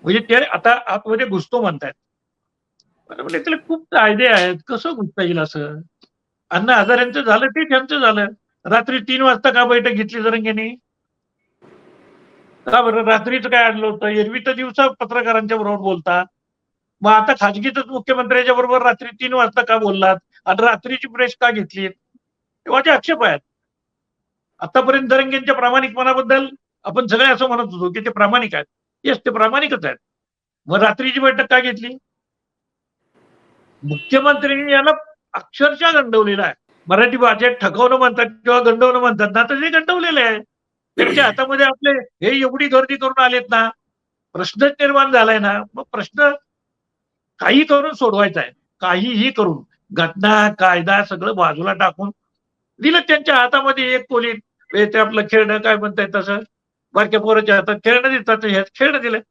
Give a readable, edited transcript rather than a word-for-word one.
म्हणजे ते आता आतमध्ये घुसतो म्हणतायत. मला म्हटलं त्याला खूप कायदे आहेत. कसं घुसता येईल असं? अण्णा हजारेंचं झालं ते त्यांचं झालं. रात्री 3 वाजता का बैठक घेतली जरांगेंनी? का बरं? रात्रीचं काय आणलं होतं? एरवी तर दिवसा पत्रकारांच्या बरोबर बोलता. मग आता खाजगीतच मुख्यमंत्र्यांच्या बरोबर रात्री 3 वाजता का बोललात? आणि रात्रीची प्रेस का घेतलीत? हे माझे आक्षेप आहेत. आतापर्यंत जरांगेंच्या प्रामाणिकपणाबद्दल आपण सगळे असं म्हणत होतो, की ते प्रामाणिक आहेत. येस, ते प्रामाणिकच आहेत. मग रात्रीची बैठक का घेतली? मुख्यमंत्र्यांनी याला अक्षरशः गंडवलेलं आहे. मराठी भाषेत ठकवणं म्हणतात किंवा गंडवणं म्हणतात ना, तर ते गंडवलेलं आहे. त्यांच्या हातामध्ये आपले हे एवढी गर्दी करून आलेत ना, प्रश्नच निर्माण झालाय ना, मग प्रश्न काही करून सोडवायचा आहे. काहीही करून. घटना, कायदा सगळं बाजूला टाकून दिलं त्यांच्या हातामध्ये एक पोलीस ते आपलं खेळणं काय म्हणताय तसं, बारक्या पोराच्या हातात खेळणं देतात, खेळणं दिलं.